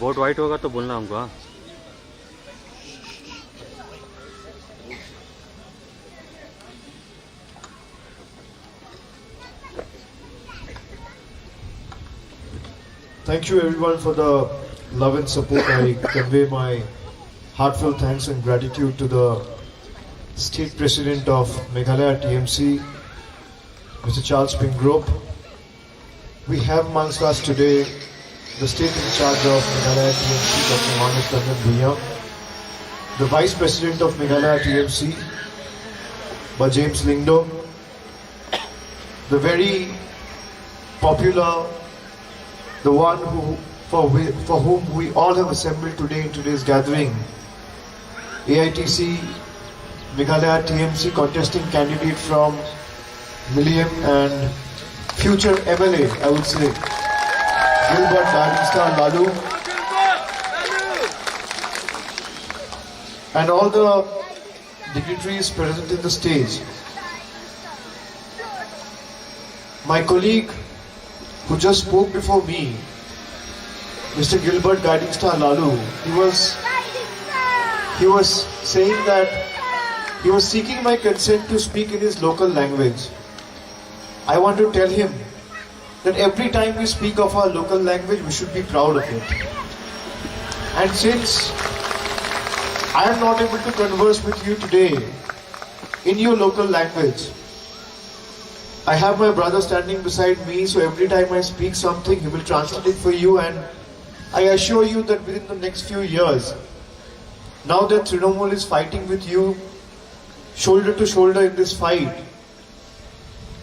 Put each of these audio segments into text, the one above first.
Board white होगा तो बोलना हमको। हाँ, Thank you everyone for the love and support. I convey my heartfelt thanks and gratitude to the State President of Meghalaya TMC, Mr. Charles Pingrop. We have amongst us today the State in charge of Meghalaya TMC, Dr. Manas Kandan Bhuiya, the Vice President of Meghalaya TMC, by James Lingdo, the very popular, the one for whom we all have assembled today in today's gathering, AITC Meghalaya TMC contesting candidate from Milliam and future MLA, I would say, Gilbert Star Lalu, and all the dignitaries present in the stage. My colleague who just spoke before me, Mr. Gilbert Guiding Star Lalu, he was saying that he was seeking my consent to speak in his local language. I want to tell him that every time we speak of our local language, we should be proud of it. And since I am not able to converse with you today in your local language, I have my brother standing beside me, so every time I speak something, he will translate it for you, and I assure you that within the next few years, now that Trinamool is fighting with you, shoulder to shoulder in this fight,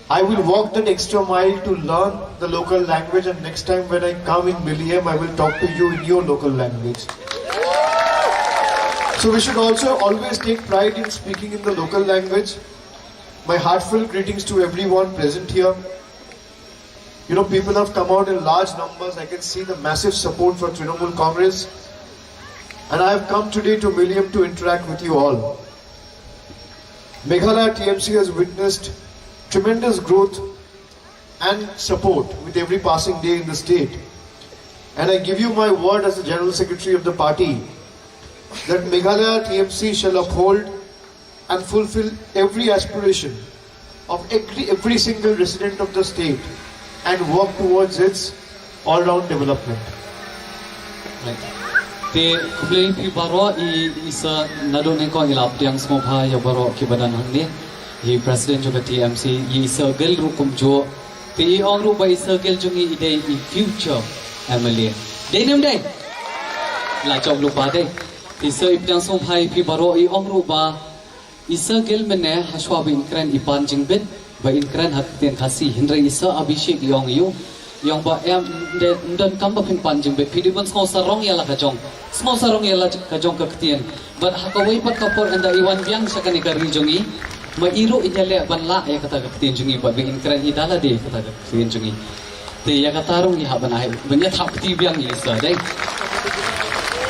I will walk that extra mile to learn the local language, and next time when I come in Milliam, I will talk to you in your local language. So we should also always take pride in speaking in the local language. My heartfelt greetings to everyone present here. You know, people have come out in large numbers. I can see the massive support for Trinamool Congress. And I have come today to Milliam to interact with you all. Meghalaya TMC has witnessed tremendous growth and support with every passing day in the state. And I give you my word as the General Secretary of the party that Meghalaya TMC shall uphold and fulfill every aspiration of every single resident of the state and work towards its all-round development. Te kumlei pi baro isa nadone ko ilap tiang smopha ya baro ki badan hangne hi president juga TMC isa gel rukum jo te ong ru ba isa gel jungi ide i future MLA denem dai la chom lupa dai isa iptiang smopha pi baro i ong ru ba isa gel mene haswa bin kran ipan jingbet ba in kran hak ten khasi hinre isa abhishek yong yu yong ba em dan kam ba phin pan jingbet pidibon smau sarong yala ka jong smau sarong yala ka jong ka ktien but hakawai pat kapor anda iwan biang sakani ka rijongi ma iro inyale banla ya kata ka ktien jungi ba bin kran idala de kata ka ktien jungi te ya katarong iha banai banya thap ti biang isa dai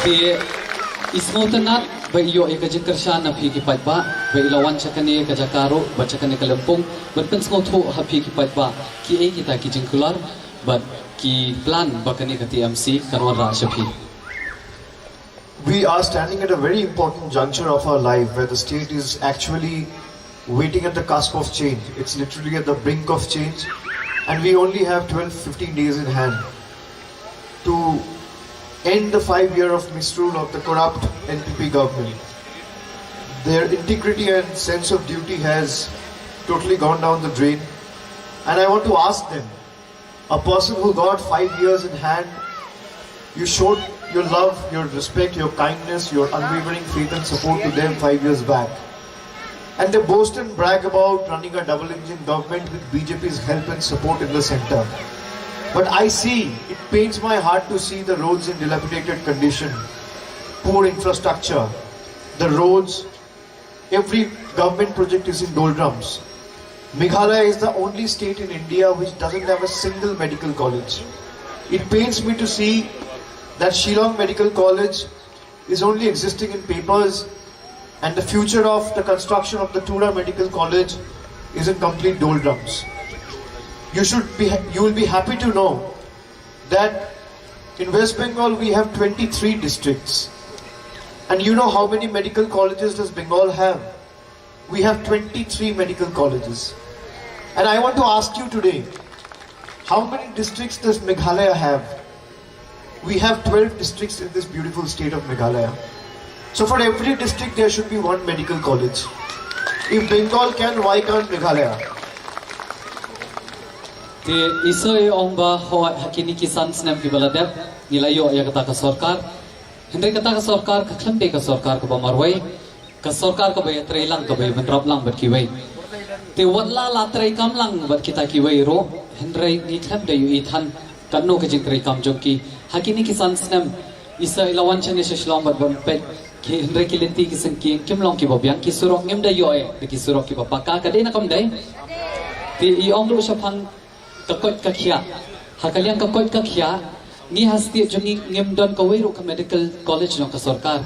te ismo tanat ba iyo e kajin karsha na phi ki patba ba ilawan chakane ka jakaro ba chakane ka lampong but pen smo tho ha phi ki patba ki e kita ki jinkular but ki plan ba kane ka TMC kanwa ra shapi. We are standing at a very important juncture of our life where the state is actually waiting at the cusp of change. It's literally at the brink of change, and we only have 12-15 days in hand to end the 5 year of misrule of the corrupt NPP government. Their integrity and sense of duty has totally gone down the drain, and I want to ask them, a person who got 5 years in hand, you showed your love, your respect, your kindness, your unwavering faith and support to them 5 years back, and they boast and brag about running a double engine government with BJP's help and support in the center. But I see, it pains my heart to see the roads in dilapidated condition, poor infrastructure, the roads, every government project is in doldrums. Meghalaya is the only state in India which doesn't have a single medical college. It pains me to see that Shillong Medical College is only existing in papers, and the future of the construction of the Tura Medical College is in complete doldrums. You will be happy to know that In West Bengal, we have 23 districts. And you know how many medical colleges does Bengal have? We have 23 medical colleges. And I want to ask you today, how many districts does Meghalaya have? We have 12 districts in this beautiful state of Meghalaya. So for every district there should be one medical college. If Bengal can, why can't Meghalaya? Ti isoy ongba ho hakini kisan snam ki baladep nilayo ya kata ka sarkar hendai kata ka sarkar ka khlande ka sarkar ka bamarwai ka sarkar ka bay trailang ka bay manrap lang bat kiwai ti walla la trai kam lang bat kita kiwai ro hendrai ni khlande yu ithan kanno ka jing trai kam jongki hakini kisan snam isoy lawan chane se shlong bat bam pet ki hendrai ki lenti ki sangki kim long ki babyang ki surok ngem da yo e ki surok ki bapaka ka dei na kam dei ti I ongru shapang kakot kakya hakaliang kakot kakya ni hasti jongi ngemdon kawiro ka medical college no ka sarkar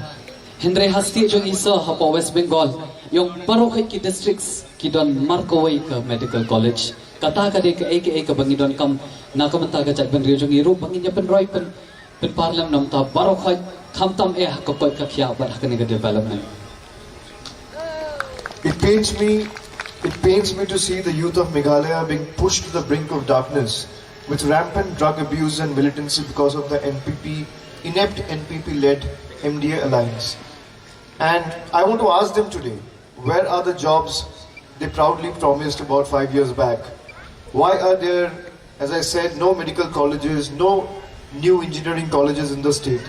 hendre hasti jongi so hapo West Bengal yung parokhet ki districts ki don markawai ka medical college kata ka de ka ek bangidon kam nakamanta ka chak benri jongi ro bangin ya penroi pen parlam nam ta parokhet khamtam kakot kakya but hakani ka development. It pains me to see the youth of Meghalaya being pushed to the brink of darkness with rampant drug abuse and militancy because of the inept NPP-led MDA alliance. And I want to ask them today, where are the jobs they proudly promised about 5 years back? Why are there, as I said, no medical colleges, no new engineering colleges in the state?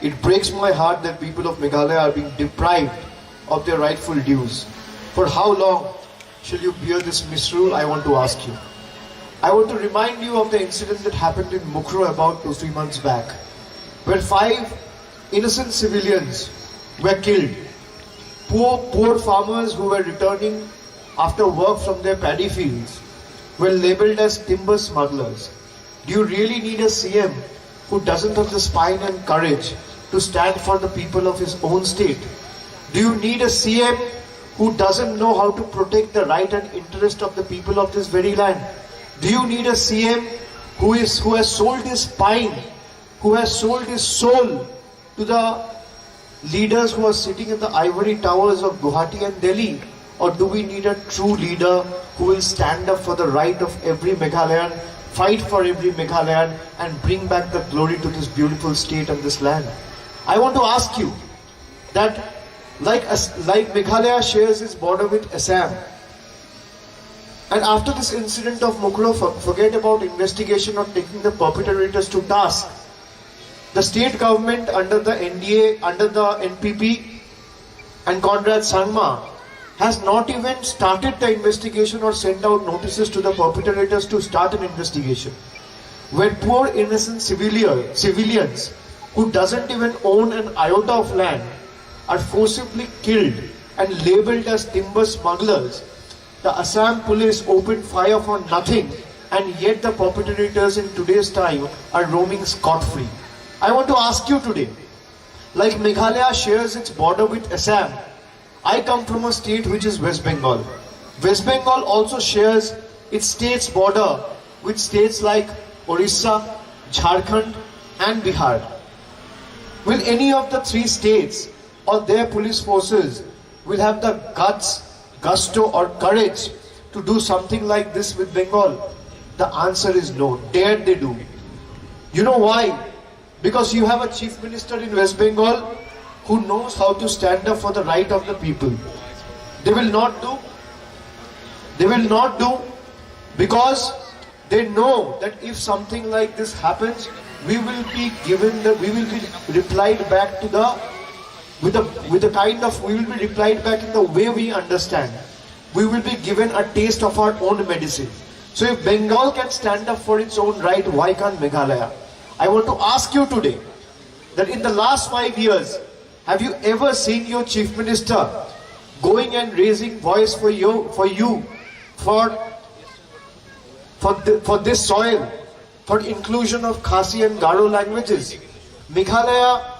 It breaks my heart that people of Meghalaya are being deprived of their rightful dues. For how long shall you bear this misrule? I want to ask you. I want to remind you of the incident that happened in Mukro about 2-3 months back, where 5 innocent civilians were killed. Poor farmers who were returning after work from their paddy fields were labelled as timber smugglers. Do you really need a CM who doesn't have the spine and courage to stand for the people of his own state? Do you need a CM who doesn't know how to protect the right and interest of the people of this very land? Do you need a CM who has sold his spine, who has sold his soul to the leaders who are sitting in the ivory towers of Guwahati and Delhi? Or do we need a true leader who will stand up for the right of every Meghalayan, fight for every Meghalayan and bring back the glory to this beautiful state and this land? I want to ask you that like Meghalaya shares its border with Assam, and after this incident of Mukro, forget about investigation or taking the perpetrators to task. The state government under the NDA, under the NPP and Conrad Sangma has not even started the investigation or sent out notices to the perpetrators to start an investigation. Where poor innocent civilians who doesn't even own an iota of land are forcibly killed and labelled as timber smugglers, the Assam police opened fire for nothing, and yet the perpetrators in today's time are roaming scot-free. I want to ask you today, like Meghalaya shares its border with Assam, I come from a state which is West Bengal. West Bengal also shares its state's border with states like Orissa, Jharkhand and Bihar. Will any of the 3 states or their police forces will have the gusto or courage to do something like this with Bengal? The answer is no. Dare they do. You know why? Because you have a chief minister in West Bengal who knows how to stand up for the right of the people. They will not do. They will not do because they know that if something like this happens, we will be replied back to the we will be replied back in the way we understand. We will be given a taste of our own medicine. So if Bengal can stand up for its own right, why can't Meghalaya? I want to ask you today that in the last 5 years, have you ever seen your chief minister going and raising voice for this soil, for inclusion of Khasi and Garo languages? Meghalaya,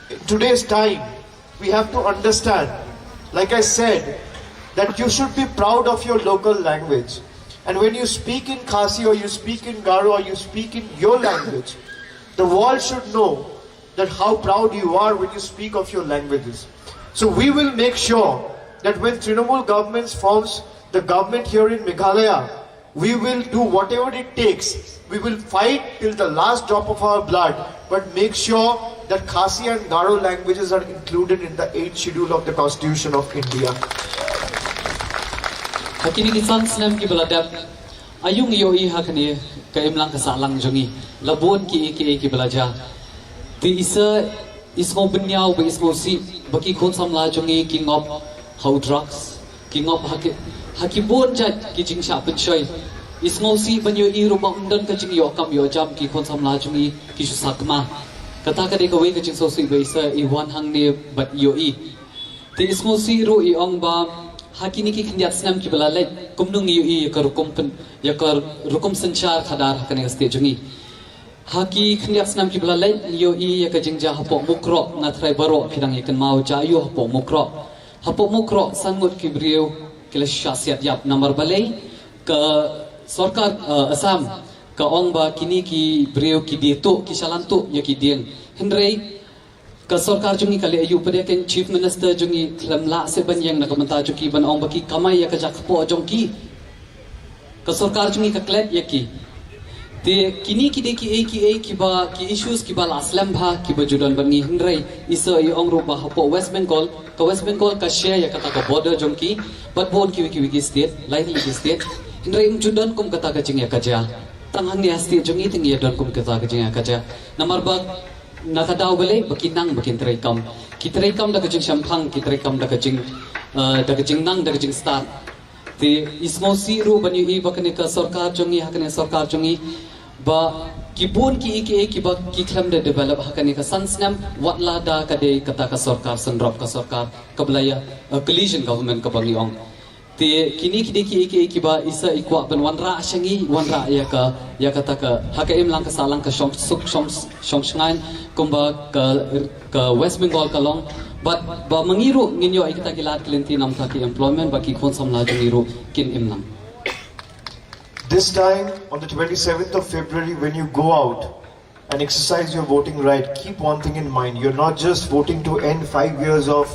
in today's time, we have to understand, like I said, that you should be proud of your local language. And when you speak in Khasi or you speak in Garo or you speak in your language, The world should know that how proud you are when you speak of your languages. So we will make sure that when Trinamool government forms the government here in Meghalaya, we will do whatever it takes. We will fight till the last drop of our blood, but make sure that Khasi and Garo languages are included in the 8th schedule of the Constitution of India. Hakini kisan snem ki beladap ayung yo I hakani ka imlang ka salang jongi labon ki belaja ti isa ismo benyau ba ismo si baki khon samla jongi ki ngop how drugs ki ngop hakibon jat ki jingsha penchoy ismo si banyo I rupa undan ka jing yo kam yo jam ki khon samla jongi ki susakma kata ka de ka we ka jing so si ba isa I wan hang ne bat yo I ti ismo si ro I ong ba hakini ki khindiat snam ki belalai kumnung yo I ka rukum sanchar khadar hakane ka stage jongi haki khindiat snam ki belalai yo I ka jingja hapo mukro na thrai baro phidang ikan mau ja yo hapo mukro sangut ki brio kila syasiat yap number balai ka sarkar Assam ka ong ba kini ki brio ki dietu ki shalantu ya ki dieng hendrei ka sarkar jungi kali ayu pada ken chief minister jungi klamla se banyang na kamanta juki ban ong baki kamai ya ka jakpo jongki ka sarkar jungi ka klet ya ki te kini ki de ki ba ki issues ki ba aslam bha ki ba judan bani hendrei isa I ong ro ba hapo West Bengal ka share ya kata ka border jongki but bon ki state likely ki state hendrei judan kum kata ka jing ya kaja tanghang ni state jungi tingi ya don kum kata ka jing ya kaja number ba nakadaw balik bakinang bakin terekam kitrekam da kajing shampang kitrekam da kajing nang da kajing start te ismo siru banyu I bakane ka sarkar jongi hakane sarkar jongi ba kibun ki ba ki khlam da develop hakane ka sansnam watla da kade kata ka sarkar sanrop ka sarkar kablaya collision government ka bangi ong te kini ki ba isa ikwa ban wanra shangi wanra ya kata ka hakaim lang ka salang ka shom shngain kumba ka West Bengal ka long but ba mangiru nginyo ay kita kilat klenti nam thaki employment ba ki khon samla jongiru kin imlam. This time on the 27th of February when you go out and exercise your voting right, keep one thing in mind. You're not just voting to end 5 years of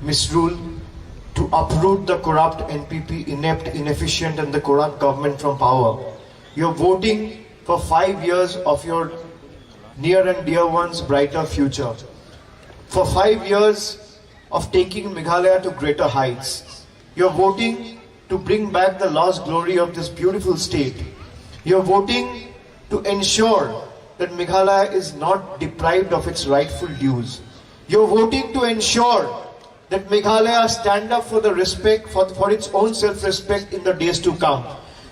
misrule, to uproot the corrupt NPP, inept, inefficient and the corrupt government from power. You're voting for 5 years of your near and dear ones' brighter future. For 5 years of taking Meghalaya to greater heights. You're voting to bring back the lost glory of this beautiful state. You're voting to ensure that Meghalaya is not deprived of its rightful dues. You're voting to ensure that Meghalaya stand up for the respect, for its own self-respect in the days to come.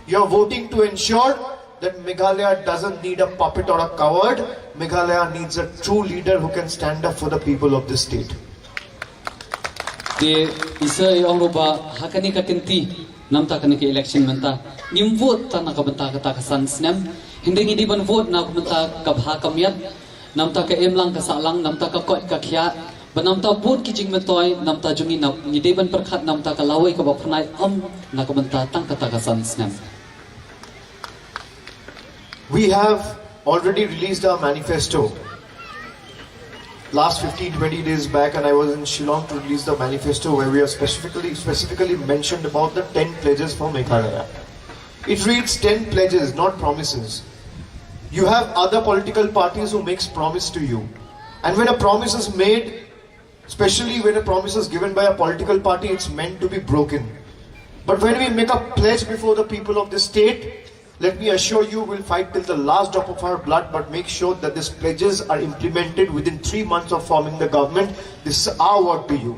You're voting to ensure that Meghalaya doesn't need a puppet or a coward. Meghalaya needs a true leader who can stand up for the people of this state. Te isa ong roba hakani ka kenti namta kani ke election menta nim vote ta nakabenta kata ka sansnem hindi ban vote na kumenta ka bha kamyat namta ka emlang ka salang namta ka kot ka khya banamta vote ki jing metoy namta jungi na ngide ban perkhat namta ka lawai ka bapnai nakabenta tang kata ka sansnem. We have already released our manifesto last 15-20 days back, and I was in Shillong to release the manifesto where we have specifically mentioned about the 10 pledges for Meghalaya. It reads 10 pledges, not promises. You have other political parties who makes promise to you, and when a promise is made, especially when a promise is given by a political party, it's meant to be broken. But when we make a pledge before the people of the state, let me assure you, we'll fight till the last drop of our blood, but make sure that these pledges are implemented within 3 months of forming the government. This is our word to you.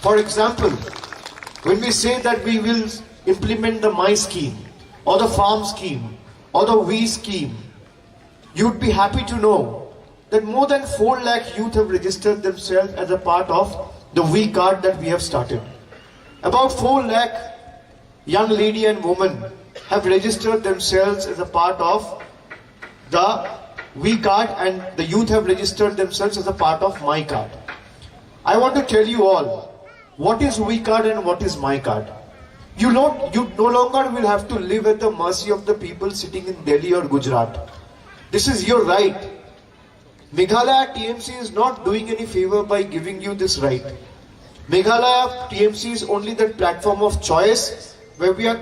For example, when we say that we will implement the My scheme, or the Farm scheme, or the We scheme, you'd be happy to know that more than 4 lakh youth have registered themselves as a part of the We card that we have started. About 4 lakh young lady and women have registered themselves as a part of the We card, and the youth have registered themselves as a part of My card. I want to tell you all, what is We card and what is My card? You no longer will have to live at the mercy of the people sitting in Delhi or Gujarat. This is your right. Meghalaya TMC is not doing any favor by giving you this right. Meghalaya TMC is only the platform of choice where we are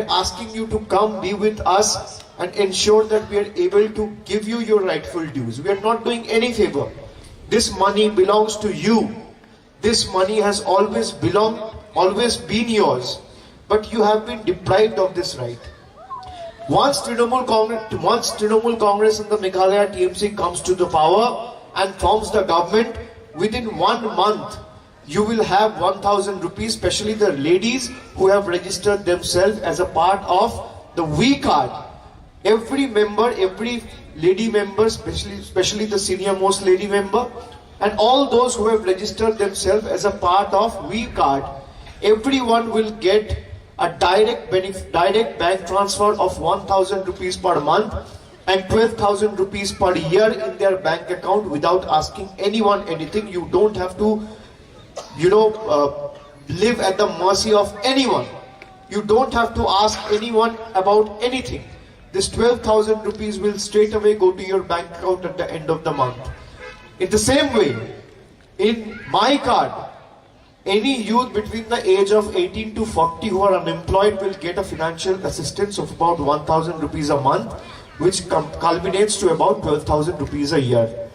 asking you to come be with us and ensure that we are able to give you your rightful dues. We are not doing any favor. This money belongs to you. This money has always been yours, but you have been deprived of this right. Once Trinamool Congress and the Meghalaya TMC comes to the power and forms the government, within 1 month, you will have 1,000 rupees, especially the ladies who have registered themselves as a part of the V card. Every member, every lady member, especially the senior most lady member, and all those who have registered themselves as a part of V card, everyone will get a direct bank transfer of 1,000 rupees per month and 12,000 rupees per year in their bank account without asking anyone anything. You don't have to live at the mercy of anyone. You don't have to ask anyone about anything. This 12,000 rupees will straight away go to your bank account at the end of the month. In the same way, in my card, any youth between the age of 18 to 40 who are unemployed will get a financial assistance of about 1,000 rupees a month, which culminates to about 12,000 rupees a year.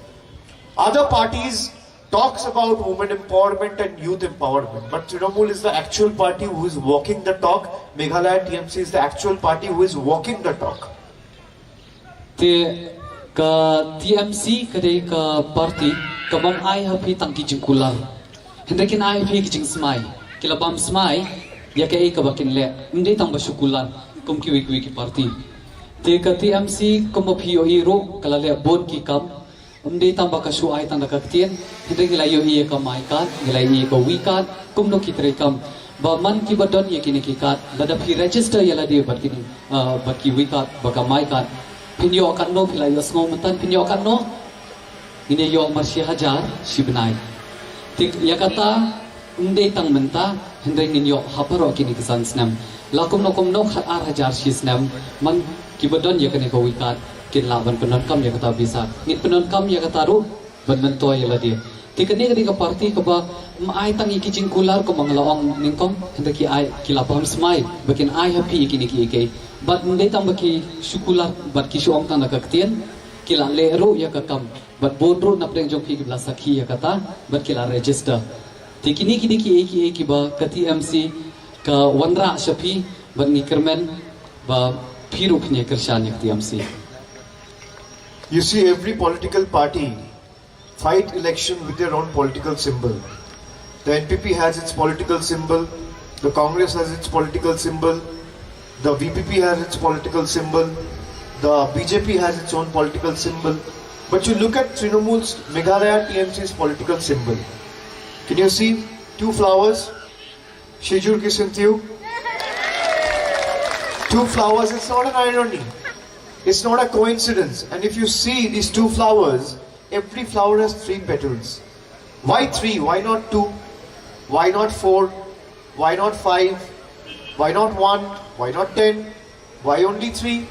Other parties talks about women empowerment and youth empowerment, but Trinamool is the actual party who is walking the talk. Meghalaya TMC is the actual party who is walking the talk. The TMC kadai ka party kabam ai happy tangki jingkular. Hendakin ai happy kijing smai. Kilabam smai ya kai kabakin le. Hindi tang basukulan kum ki party. The TMC kumapi o hero kalale bon ki kam. Hindi tang bakasu ai tang nakaktian. Hindi gilayo iya ka mai kat, gilayo iya ka wikat, kum no kitre kam. Ba man ki badon ya kini kikat. Ladapi register ya ladi bat ki wikat baka mai kat. Pinyo akan no pila yos ngomatan pinyo akan no ini yo marsi hajar si benai tik ya kata undai tang menta hendai ninyo haparo kini kesan snam lakum no khat ar hajar si snam man kibadon ya kene ko wikat kin laban penon kam ya kata bisa ngit penon kam ya kata ru ban mento ya ladi tik ni ka party ka ba mai tang iki jingkular ko manglaong ningkom hendai ki ai kilapam smai bakin ai happy kini ki but hindi tang baki syukular but ki syuang tang nakaktian kila lero ya kakam but bodro na preng jong ki sakhi ya kata but kila register tikini kini ki eki ba ka TMC ka wanra shapi but ni kermen ba phiru khne kershan ya TMC. You see, every political party fight election with their own political symbol. The NPP has its political symbol, the Congress has its political symbol, the VPP has its political symbol, the BJP has its own political symbol. But you look at Trinamool's Meghalaya TMC's political symbol. Can you see 2 flowers? Shijur ki Sinthiyu. 2 flowers, it's not an irony. It's not a coincidence. And if you see these 2 flowers, every flower has 3 petals. Why 3? Why not 2? Why not 4? Why not 5? Why not 1? Why not 10? Why only 3?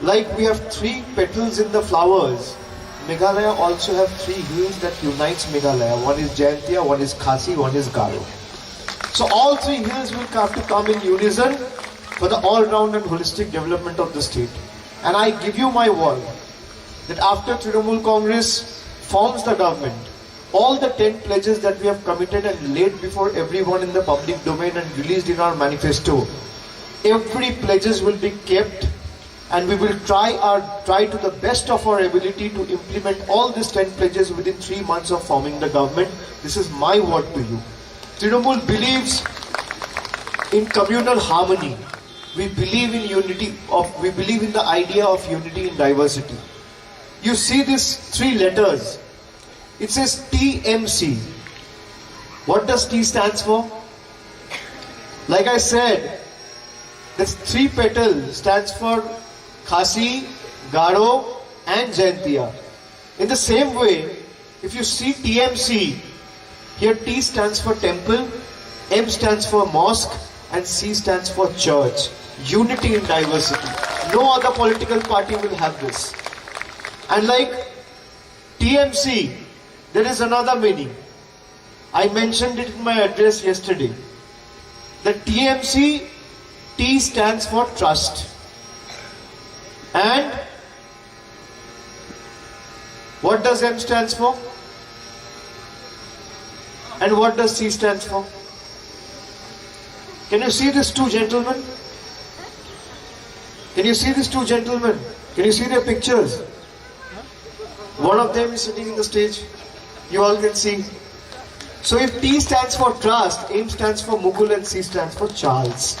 Like we have 3 petals in the flowers, Meghalaya also have 3 hills that unites Meghalaya. One is Jaintia, one is Khasi, one is Garo. So all 3 hills will have to come in unison for the all-round and holistic development of the state. And I give you my word that after Trinamool Congress forms the government, all the 10 pledges that we have committed and laid before everyone in the public domain and released in our manifesto, every pledges will be kept, and we will try to the best of our ability to implement all these 10 pledges within 3 months of forming the government. This is my word to you. Trinamool believes in communal harmony. We believe in we believe in the idea of unity in diversity. You see these 3 letters. It says TMC. What does T stands for? Like I said, this 3 petal stands for Khasi, Garo and Jaintia. In the same way, if you see TMC, here T stands for temple, M stands for mosque and C stands for church. Unity in diversity. No other political party will have this. And like TMC, there is another meaning. I mentioned it in my address yesterday. The TMC, T stands for trust. And what does M stands for? And what does C stands for? Can you see these two gentlemen? Can you see these two gentlemen? Can you see their pictures? One of them is sitting in the stage. You all can see. So if T stands for trust, M stands for Mukul and C stands for Charles.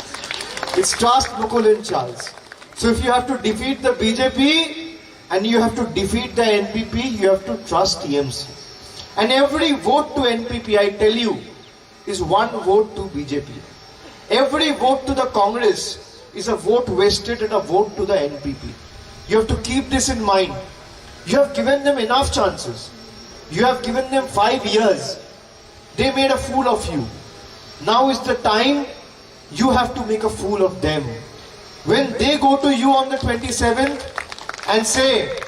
It's trust, Mukul and Charles. So if you have to defeat the BJP and you have to defeat the NPP, you have to trust TMC. And every vote to NPP, I tell you, is one vote to BJP. Every vote to the Congress is a vote wasted and a vote to the NPP. You have to keep this in mind. You have given them enough chances. You have given them 5 years. They made a fool of you. Now is the time you have to make a fool of them. When they go to you on the 27th and say,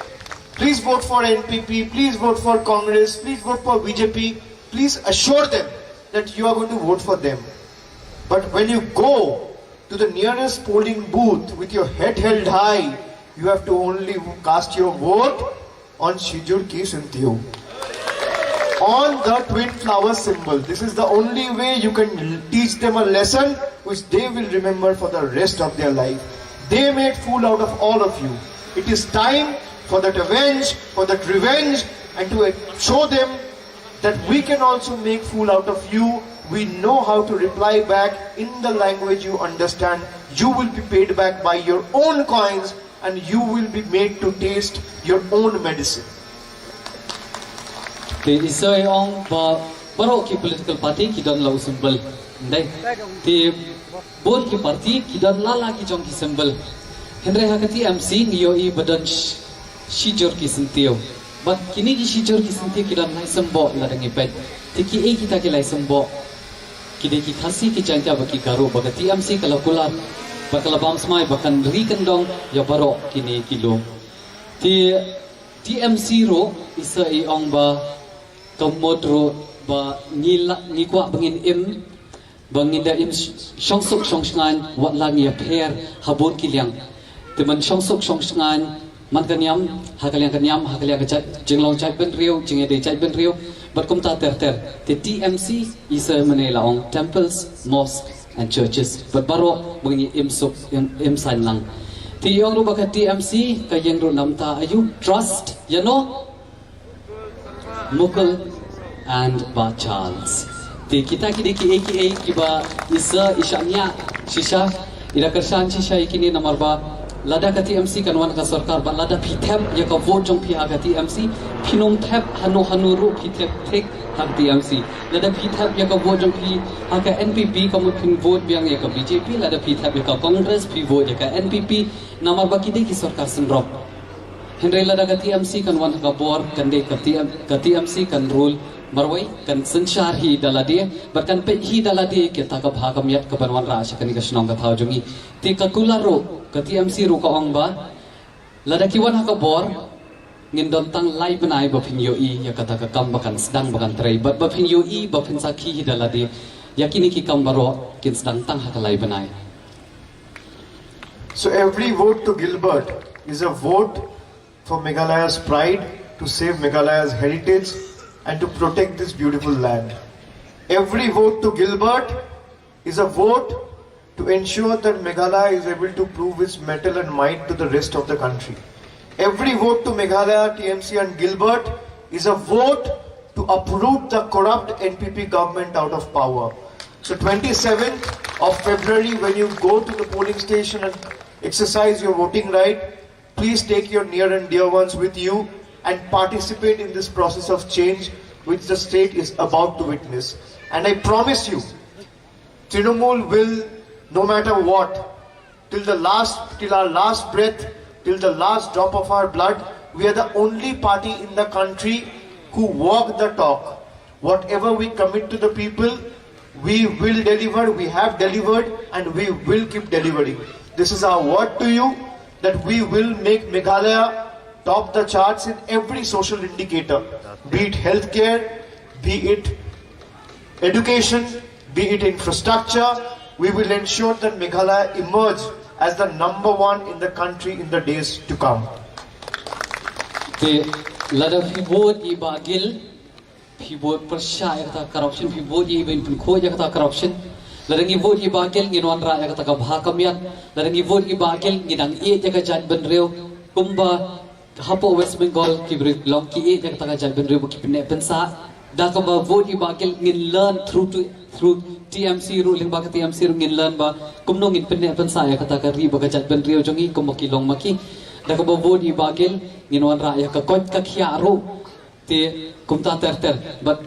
please vote for NPP, please vote for Congress, please vote for BJP, please assure them that you are going to vote for them. But when you go to the nearest polling booth with your head held high, you have to only cast your vote on Shijur Ki Sintiyo, on the twin flower symbol. This is the only way you can teach them a lesson which they will remember for the rest of their life. They made fool out of all of you. It is time for that revenge, and to show them that we can also make fool out of you. We know how to reply back in the language you understand. You will be paid back by your own coins, and you will be made to taste your own medicine. Thì isoi ong baro ki political party ki don lau symbol dai thì bon ki party ki don lala ki jong ki symbol henry hakati MC niyo I badan shijor ki sintiyo but kini ki shijor ki sintiyo ki don lai sembo la dangi pet thì ki e kita ki lai sembo ki de ki khasi ki changta ba ki karo ba ka TMC kala kula ba kala bam smai ba kan ri kan dong ya baro kini kilo thì TMC ro isoi ong ba Kamodro ba ni kwa bangin im bangin da im shongsuk shongsngan wat lang ya pher habon kilyang teman shongsuk shongsngan man kanyam hakalyang ka jinglong chai ben riu jinge de chai ben riu but kum ta ter the TMC is a manila ong temples, mosques and churches but baro bangin im san lang ti yong ru ba ka TMC ka yang ru nam ta ayu trust you know Mukul and ba Charles. Ti kita ki aka ki ba isa ishanya shisha ira karsan shisha ikini namar ba lada ka TMC kanwan ka sarkar ba lada phithep ya ka vote jong phi aga TMC phinom thep hanu ru phithep thek hak TMC lada phithep ya ka vote jong phi aga NPP ka mu phin vote biang ya ka BJP lada phithep ya ka Congress phi vote ya ka NPP namar ba ki sarkar sindrop Henry lada ka TMC kan wan ka bor kan de ka TMC kan rule marwai kan sanchar hi daladi but kan pe hi daladi ke ta ka bhagam yat ka banwan ra sha kan ka shnong ka thau jungi ti ka kularo ka TMC ru ka ong ba lada ki wan ka bor ngin don tang lai banai ba phin yo I ya ka ta ka kam bakan sedang bakan trei but ba phin yo I ba phin sa ki hi daladi yakini ki kam baro kin sedang tang ha ka lai banai. So every vote to Gilbert is a vote for Meghalaya's pride, to save Meghalaya's heritage and to protect this beautiful land. Every vote to Gilbert is a vote to ensure that Meghalaya is able to prove its mettle and might to the rest of the country. Every vote to Meghalaya, TMC and Gilbert is a vote to uproot the corrupt NPP government out of power. So 27th of February, when you go to the polling station and exercise your voting right, please take your near and dear ones with you and participate in this process of change which the state is about to witness. And I promise you, Trinamool will, no matter what, till our last breath, till the last drop of our blood, we are the only party in the country who walk the talk. Whatever we commit to the people, we will deliver, we have delivered, and we will keep delivering. This is our word to you, that we will make Meghalaya top the charts in every social indicator, be it healthcare, be it education, be it infrastructure. We will ensure that Meghalaya emerge as the number one in the country in the days to come. The lada pivot I bagil, pivot percaya kata corruption, pivot I even penkoja kata corruption. Ladang I vote I bagil nginuan rakyat kata kabhakamian, ladang I vote I bagil ngidang jaga jad benreu kumba hapo West Bengal kibri long ki jaga jad benreu ki pene pensa. Dah kaba vote I bagil ngin learn through TMC ruling ba TMC ngin learn ba kumno ngin pene pensaya kata kari ba jat ben rio jongi kumaki long maki da ka vote I bagil ngin wan raya ka kot ka khiaru te kumta ter but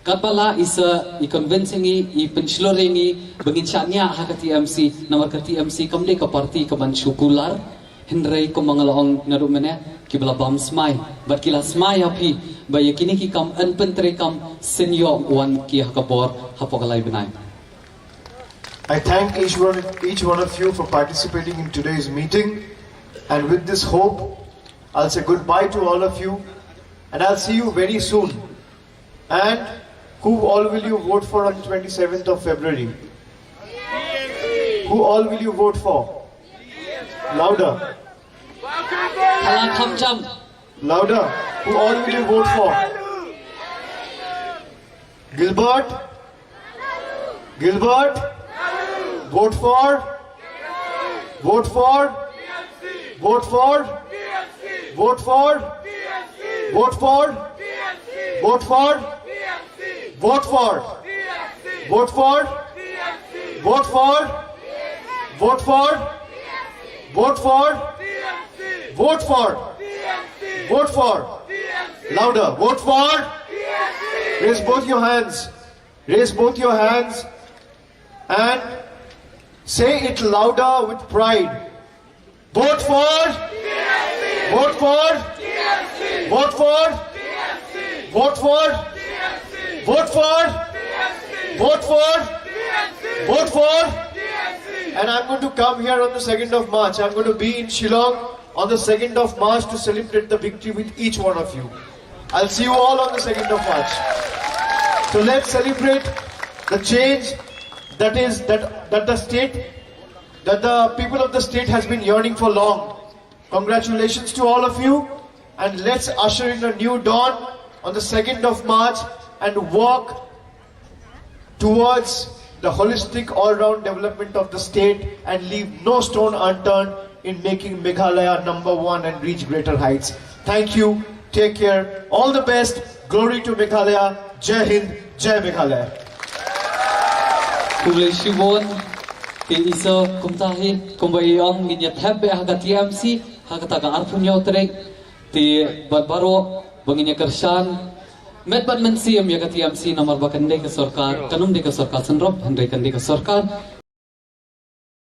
kapala is I convincing I penshloring I bangin syanya ha ka TMC namar ka TMC kamde ka parti ka ban syukular Henry ko mga laong naro mene kibla bam smai but kila smai api ba yakini ki kam an pentre kam senior one ki hakabor hapokalai benai. I thank each one of you for participating in today's meeting, and with this hope I'll say goodbye to all of you and I'll see you very soon. And who all will you vote for on 27th of February? Who all will you vote for? Louder. Louder. Who all will you vote for? Gilbert? Gilbert? Vote for? Vote for? Vote for? Vote for? Vote for? Vote for? Vote for? Vote for? Vote for? Vote for? Vote for? Vote for? Vote for? Louder. Vote for? Raise both your hands. Raise both your hands and say it louder with pride. Vote for? Vote for? Vote for? Vote for? Vote for? Vote for? Vote for? And I'm going to come here on the 2nd of March. I'm going to be in Shillong on the 2nd of March to celebrate the victory with each one of you. I'll see you all on the 2nd of March. So let's celebrate the change that the people of the state has been yearning for long. Congratulations to all of you, and let's usher in a new dawn on the 2nd of March and work towards the holistic all-round development of the state and leave no stone unturned in making Meghalaya #1 and reach greater heights. Thank you. Take care. All the best. Glory to Meghalaya. Jai Hind. Jai Meghalaya. Kumleshibon ti iso kumtahi kumbayong ginyat habe haga TMC haga taga arpunyo trek ti barbaro banginya kersan met bad mensiam ya TMC nomor bakande ke sarkar kanum de ke sarkar senrop hendai kandi ke sarkar